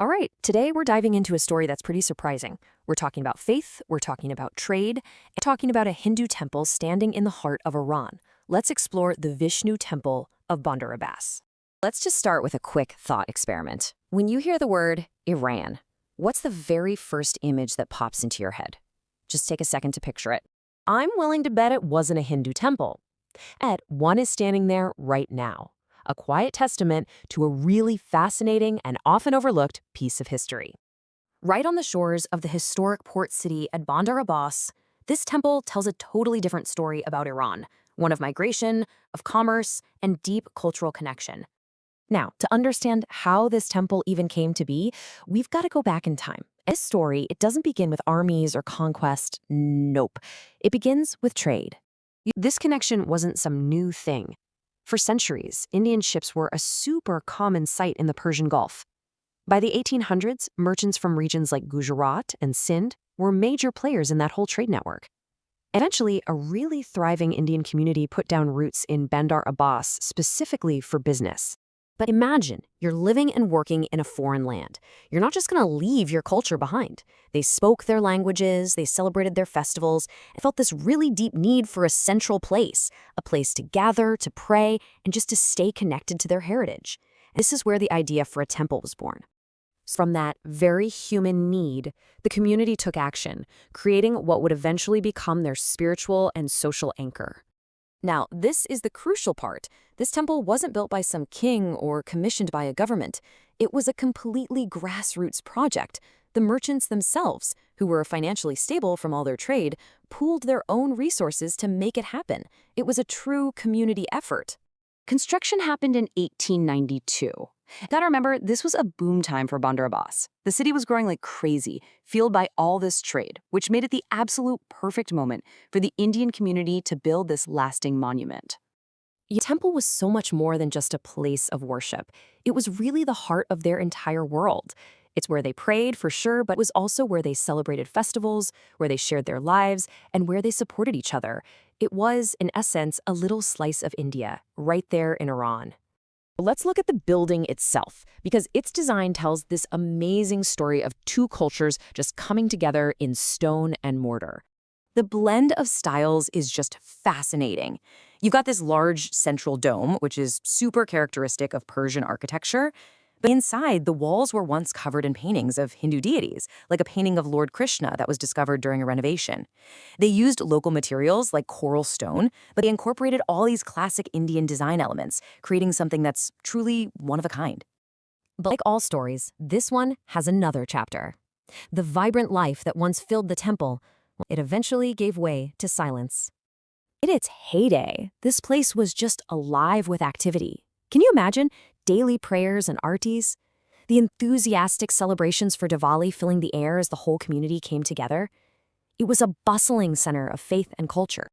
All right, today we're diving into a story that's pretty surprising. We're talking about faith, we're talking about trade, and talking about a Hindu temple standing in the heart of Iran. Let's explore the Vishnu temple of Bandar Abbas. Let's just start with a quick thought experiment. When you hear the word Iran, what's the very first image that pops into your head? Just take a second to picture it. I'm willing to bet it wasn't a Hindu temple. Yet, one is standing there right now. A quiet testament to a really fascinating and often overlooked piece of history. Right on the shores of the historic port city at Bandar Abbas, this temple tells a totally different story about Iran, one of migration, of commerce, and deep cultural connection. Now, to understand how this temple even came to be, we've got to go back in time. This story, it doesn't begin with armies or conquest. Nope. It begins with trade. This connection wasn't some new thing. For centuries, Indian ships were a super common sight in the Persian Gulf. By the 1800s, merchants from regions like Gujarat and Sindh were major players in that whole trade network. Eventually, a really thriving Indian community put down roots in Bandar Abbas specifically for business. But imagine you're living and working in a foreign land. You're not just going to leave your culture behind. They spoke their languages, they celebrated their festivals, and felt this really deep need for a central place, a place to gather, to pray, and just to stay connected to their heritage. This is where the idea for a temple was born. From that very human need, the community took action, creating what would eventually become their spiritual and social anchor. Now, this is the crucial part. This temple wasn't built by some king or commissioned by a government. It was a completely grassroots project. The merchants themselves, who were financially stable from all their trade, pooled their own resources to make it happen. It was a true community effort. Construction happened in 1892. Gotta remember, this was a boom time for Bandar Abbas. The city was growing like crazy, fueled by all this trade, which made it the absolute perfect moment for the Indian community to build this lasting monument. The temple was so much more than just a place of worship. It was really the heart of their entire world. It's where they prayed, for sure, but it was also where they celebrated festivals, where they shared their lives, and where they supported each other. It was, in essence, a little slice of India, right there in Iran. Let's look at the building itself, because its design tells this amazing story of two cultures just coming together in stone and mortar. The blend of styles is just fascinating. You've got this large central dome, which is super characteristic of Persian architecture. But inside, the walls were once covered in paintings of Hindu deities, like a painting of Lord Krishna that was discovered during a renovation. They used local materials like coral stone, but they incorporated all these classic Indian design elements, creating something that's truly one of a kind. But like all stories, this one has another chapter. The vibrant life that once filled the temple, it eventually gave way to silence. In its heyday, this place was just alive with activity. Can you imagine daily prayers and artis? The enthusiastic celebrations for Diwali filling the air as the whole community came together? It was a bustling center of faith and culture.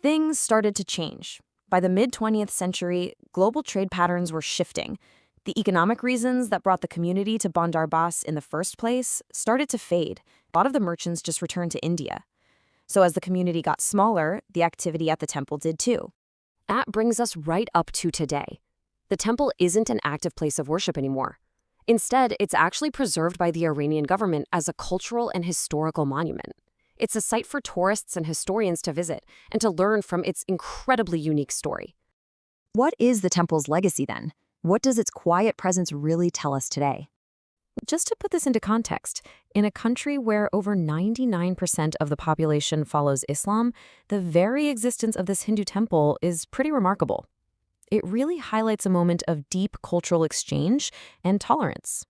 Things started to change. By the mid-20th century, global trade patterns were shifting. The economic reasons that brought the community to Bandar Abbas in the first place started to fade. A lot of the merchants just returned to India. So as the community got smaller, the activity at the temple did too. That brings us right up to today. The temple isn't an active place of worship anymore. Instead, it's actually preserved by the Iranian government as a cultural and historical monument. It's a site for tourists and historians to visit and to learn from its incredibly unique story. What is the temple's legacy then? What does its quiet presence really tell us today? Just to put this into context, in a country where over 99% of the population follows Islam, the very existence of this Hindu temple is pretty remarkable. It really highlights a moment of deep cultural exchange and tolerance.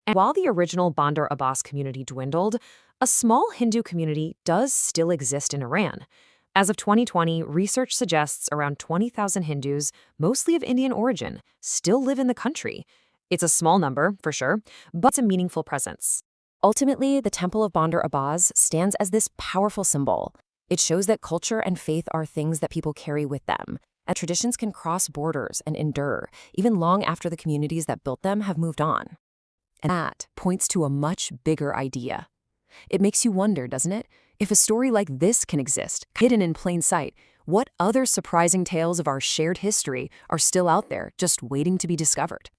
And while the original Bandar Abbas community dwindled, a small Hindu community does still exist in Iran. As of 2020, research suggests around 20,000 Hindus, mostly of Indian origin, still live in the country. It's a small number, for sure, but it's a meaningful presence. Ultimately, the Temple of Bandar Abbas stands as this powerful symbol. It shows that culture and faith are things that people carry with them, and traditions can cross borders and endure, even long after the communities that built them have moved on. And that points to a much bigger idea. It makes you wonder, doesn't it? If a story like this can exist, hidden in plain sight, what other surprising tales of our shared history are still out there, just waiting to be discovered?